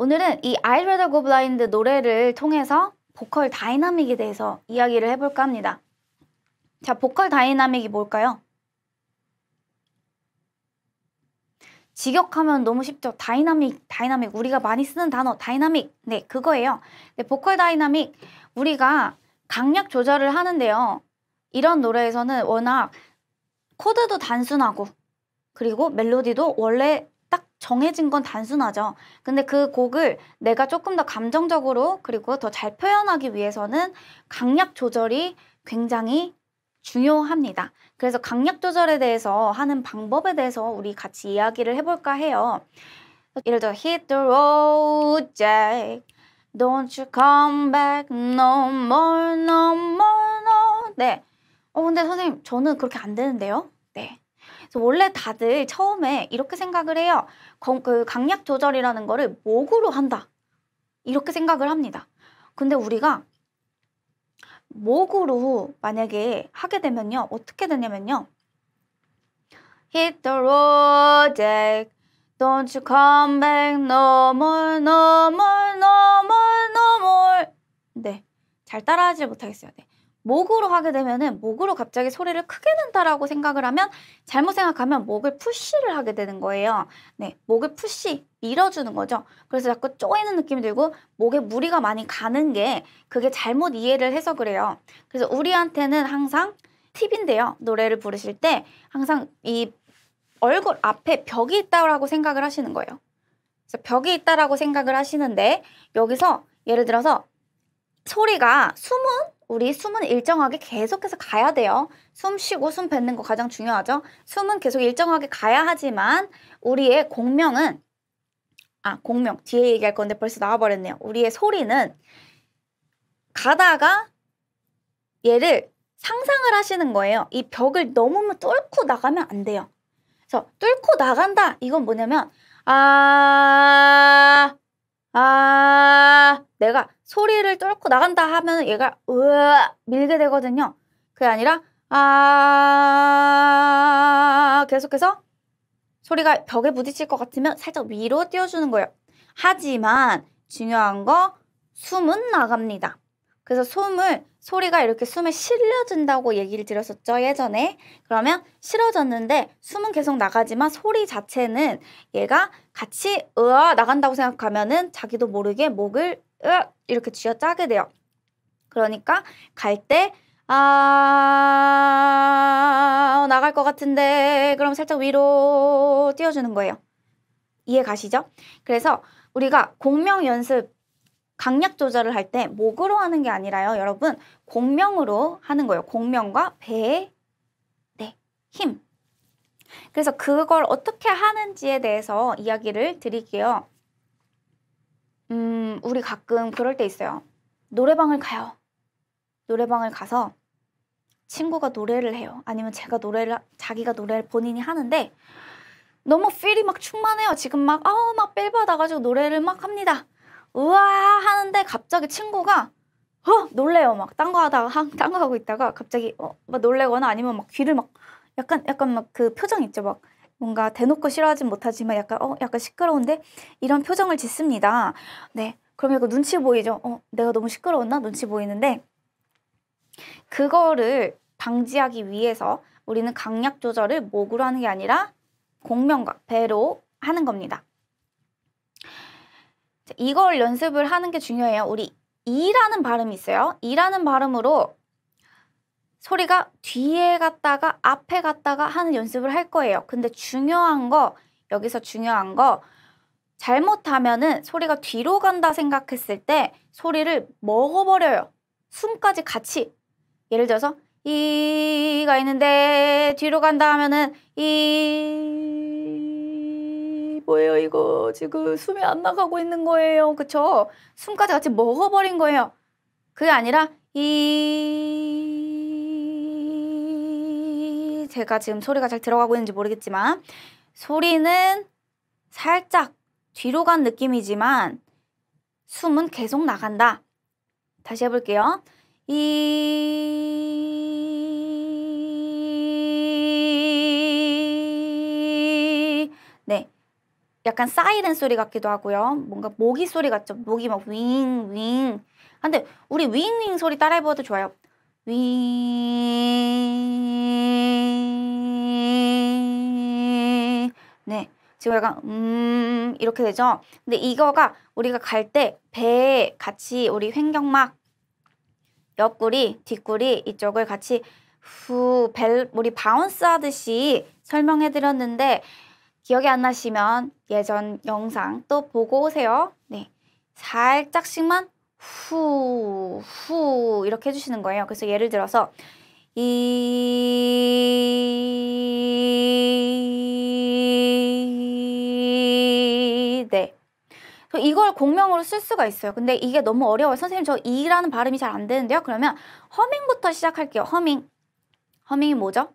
오늘은 이 I'd Rather Go Blind 노래를 통해서 보컬 다이나믹에 대해서 이야기를 해볼까 합니다. 자, 보컬 다이나믹이 뭘까요? 직역하면 너무 쉽죠. 다이나믹. 우리가 많이 쓰는 단어 다이나믹. 네, 그거예요. 네, 보컬 다이나믹. 우리가 강약 조절을 하는데요. 이런 노래에서는 워낙 코드도 단순하고 그리고 멜로디도 원래 딱 정해진 건 단순하죠. 근데 그 곡을 내가 조금 더 감정적으로 그리고 더 잘 표현하기 위해서는 강약 조절이 굉장히 중요합니다. 그래서 강약 조절에 대해서 하는 방법에 대해서 우리 같이 이야기를 해볼까 해요. 예를 들어 Hit the road, Jack. Don't you come back no more, no more, no. 네. 근데 선생님 저는 그렇게 안 되는데요. 네. 그래서 원래 다들 처음에 이렇게 생각을 해요. 그 강약 조절이라는 거를 목으로 한다. 이렇게 생각을 합니다. 근데 우리가 목으로 만약에 하게 되면요. 어떻게 되냐면요. Hit the road, Jack. Don't you come back no more, no more, no more, no more. 네. 잘 따라하지 못하겠어요. 네. 목으로 하게 되면은 목으로 갑자기 소리를 크게 낸다라고 생각을 하면 잘못 생각하면 목을 푸시를 하게 되는 거예요. 네, 목을 푸시, 밀어주는 거죠. 그래서 자꾸 쪼이는 느낌이 들고 목에 무리가 많이 가는 게 그게 잘못 이해를 해서 그래요. 그래서 우리한테는 항상 팁인데요. 노래를 부르실 때 항상 이 얼굴 앞에 벽이 있다고 생각을 하시는 거예요. 그래서 벽이 있다라고 생각을 하시는데 여기서 예를 들어서 소리가 우리 숨은 일정하게 계속해서 가야 돼요. 숨 쉬고 숨 뱉는 거 가장 중요하죠. 숨은 계속 일정하게 가야 하지만 우리의 공명 뒤에 얘기할 건데 벌써 나와버렸네요. 우리의 소리는 가다가 얘를 상상을 하시는 거예요. 이 벽을 너무 뚫고 나가면 안 돼요. 그래서 뚫고 나간다. 이건 뭐냐면 내가 소리를 뚫고 나간다 하면 얘가 밀게 되거든요. 그게 아니라 계속해서 소리가 벽에 부딪힐 것 같으면 살짝 위로 띄워주는 거예요. 하지만 중요한 거 숨은 나갑니다. 그래서 소리가 이렇게 숨에 실려진다고 얘기를 드렸었죠, 예전에. 그러면 실어졌는데 숨은 계속 나가지만 소리 자체는 얘가 같이 나간다고 생각하면은 자기도 모르게 목을 이렇게 쥐어짜게 돼요. 그러니까 갈 때 나갈 것 같은데 그럼 살짝 위로 띄워주는 거예요. 이해 가시죠? 그래서 우리가 공명 연습 강약 조절을 할 때 목으로 하는 게 아니라요. 여러분 공명으로 하는 거예요. 공명과 배의 힘. 그래서 그걸 어떻게 하는지에 대해서 이야기를 드릴게요. 우리 가끔 그럴 때 있어요. 노래방을 가요. 노래방을 가서 친구가 노래를 해요. 아니면 자기가 노래를 본인이 하는데 너무 필이 막 충만해요. 지금 막 삘 받아가지고 노래를 막 합니다. 우와 하는데 갑자기 친구가 놀래요. 막 딴 거 하고 있다가 갑자기 막 놀래거나 아니면 막 귀를 막 약간 막 그 표정 있죠. 막 뭔가 대놓고 싫어하진 못하지만 약간 시끄러운데 이런 표정을 짓습니다. 네. 그럼 이거 눈치 보이죠? 내가 너무 시끄러웠나? 눈치 보이는데 그거를 방지하기 위해서 우리는 강약 조절을 목으로 하는 게 아니라 공명과 배로 하는 겁니다. 이걸 연습을 하는 게 중요해요. 우리 이라는 발음이 있어요. 이라는 발음으로 소리가 뒤에 갔다가 앞에 갔다가 하는 연습을 할 거예요. 근데 여기서 중요한 거 잘못하면은 소리가 뒤로 간다 생각했을 때 소리를 먹어버려요. 숨까지 같이. 예를 들어서 이가 있는데 뒤로 간다 하면은 뭐예요 이거 지금 숨이 안 나가고 있는 거예요. 그쵸? 숨까지 같이 먹어버린 거예요. 그게 아니라 제가 지금 소리가 잘 들어가고 있는지 모르겠지만 소리는 살짝 뒤로 간 느낌이지만 숨은 계속 나간다. 다시 해볼게요. 네. 약간 사이렌 소리 같기도 하고요. 뭔가 모기 소리 같죠? 모기 막 윙, 윙. 근데 우리 윙, 윙 소리 따라해봐도 좋아요. 윙. 네. 지금 약간 이렇게 되죠? 근데 이거가 우리가 갈 때 배에 같이 우리 횡격막 옆구리, 뒷구리 이쪽을 같이 우리 바운스 하듯이 설명해 드렸는데 기억이 안 나시면 예전 영상 또 보고 오세요. 네. 살짝씩만 후 이렇게 해주시는 거예요. 그래서 예를 들어서 네. 이걸 공명으로 쓸 수가 있어요. 근데 이게 너무 어려워요. 선생님 저 이라는 발음이 잘 안 되는데요. 그러면 허밍부터 시작할게요. 허밍. 허밍이 뭐죠?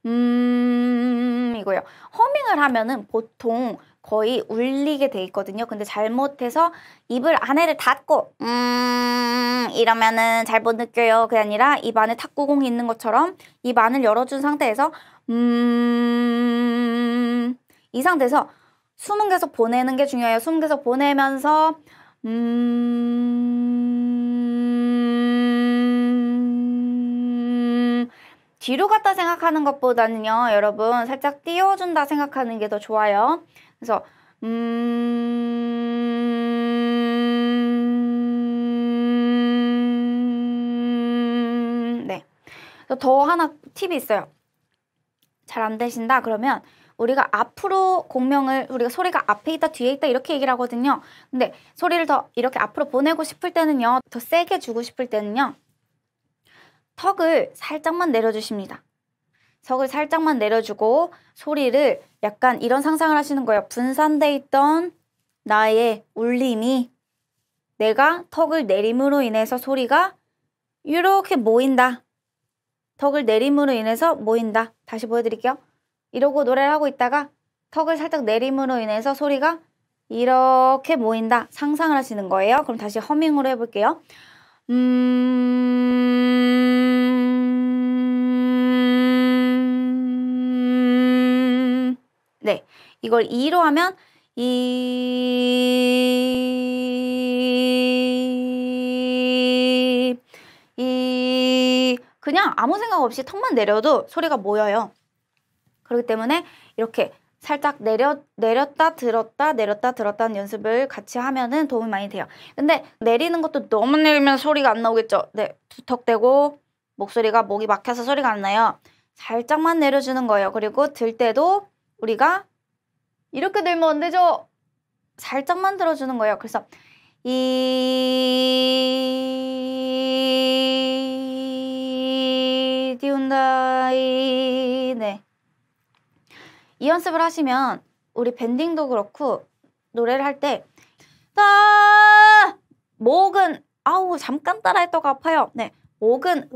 이거요. 허밍을 하면은 보통 거의 울리게 돼 있거든요. 근데 잘못해서 입을 안에를 닫고 이러면은 잘 못 느껴요. 그게 아니라 입 안에 탁구공이 있는 것처럼 입 안을 열어준 상태에서 이 상태에서 숨은 계속 보내는 게 중요해요. 숨은 계속 보내면서 뒤로 갔다 생각하는 것보다는요, 여러분 살짝 띄워준다 생각하는 게 더 좋아요. 그래서 네. 더 하나 팁이 있어요. 잘 안 되신다 그러면 우리가 앞으로 공명을 우리가 소리가 앞에 있다 뒤에 있다 이렇게 얘기를 하거든요. 근데 소리를 더 이렇게 앞으로 보내고 싶을 때는요, 더 세게 주고 싶을 때는요, 턱을 살짝만 내려주십니다. 턱을 살짝만 내려주고 소리를 약간 이런 상상을 하시는 거예요. 분산돼 있던 나의 울림이 내가 턱을 내림으로 인해서 소리가 이렇게 모인다. 턱을 내림으로 인해서 모인다. 다시 보여드릴게요. 이러고 노래를 하고 있다가 턱을 살짝 내림으로 인해서 소리가 이렇게 모인다. 상상을 하시는 거예요. 그럼 다시 허밍으로 해볼게요. 네, 이걸 2로 하면 그냥 아무 생각 없이 턱만 내려도 소리가 모여요. 그렇기 때문에 이렇게 살짝 내렸다 들었다 내렸다 들었다는 연습을 같이 하면은 도움이 많이 돼요. 근데 내리는 것도 너무 내리면 소리가 안 나오겠죠. 네, 두턱대고 목이 막혀서 소리가 안 나요. 살짝만 내려주는 거예요. 그리고 들 때도 우리가 이렇게 들면 안 되죠. 살짝만 들어주는 거예요. 그래서 띄운다 네. 이 연습을 하시면 우리 밴딩도 그렇고 노래를 할 때 목은 잠깐 따라했다가 아파요. 네, 목은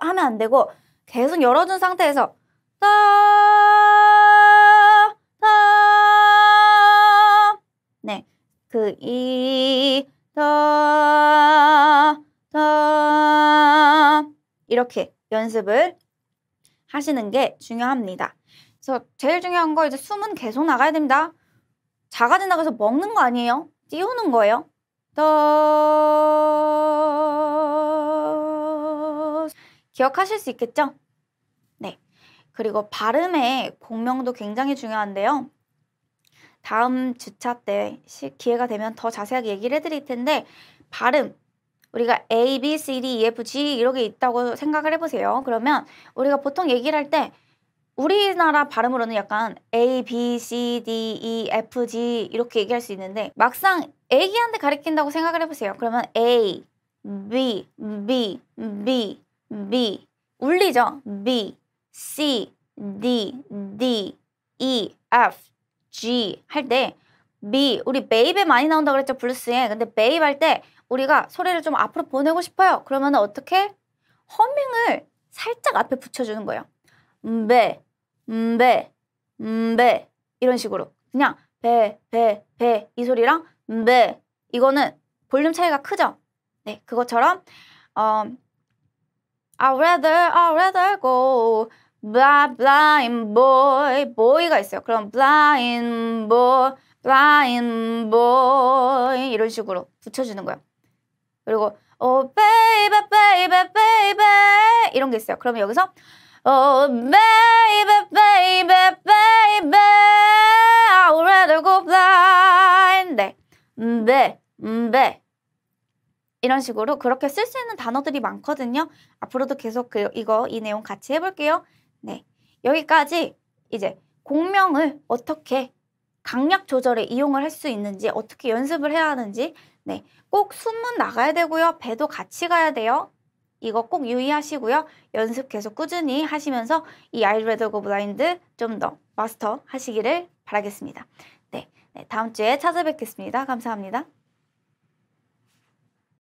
하면 안 되고 계속 열어준 상태에서 네, 이렇게 연습을 하시는 게 중요합니다. 그래서 제일 중요한 거 이제 숨은 계속 나가야 됩니다. 작아진다고 해서 먹는 거 아니에요. 띄우는 거예요. 기억하실 수 있겠죠? 네. 그리고 발음의 공명도 굉장히 중요한데요. 다음 주차 때 기회가 되면 더 자세하게 얘기를 해드릴 텐데 발음 우리가 A, B, C, D, E, F, G 이렇게 있다고 생각을 해보세요. 그러면 우리가 보통 얘기를 할 때 우리나라 발음으로는 약간 A, B, C, D, E, F, G 이렇게 얘기할 수 있는데 막상 애기한테 가리킨다고 생각을 해보세요. 그러면 A, B, B, B, B 울리죠? B, C, D, D, E, F, G 할 때 B, 우리 베이베 많이 나온다고 그랬죠? 블루스에. 근데 베이브 할 때 우리가 소리를 좀 앞으로 보내고 싶어요. 그러면 어떻게? 허밍을 살짝 앞에 붙여주는 거예요. 이런 식으로 그냥 배 이 소리랑 이거는 볼륨 차이가 크죠? 네, 그것처럼 I'd rather go blind boy가 있어요. 그럼 blind boy blind boy 이런 식으로 붙여주는 거예요. 그리고 oh baby baby baby 이런 게 있어요. 그러면 여기서 oh baby baby baby I'd rather go blind 네. 이런 식으로 그렇게 쓸 수 있는 단어들이 많거든요. 앞으로도 계속 이 내용 같이 해볼게요. 네, 여기까지 이제 공명을 어떻게 강약 조절에 이용을 할 수 있는지, 어떻게 연습을 해야 하는지, 네, 꼭 숨은 나가야 되고요. 배도 같이 가야 돼요. 이거 꼭 유의하시고요. 연습 계속 꾸준히 하시면서 이 I'd rather go blind 좀 더 마스터 하시기를 바라겠습니다. 네, 다음 주에 찾아뵙겠습니다. 감사합니다.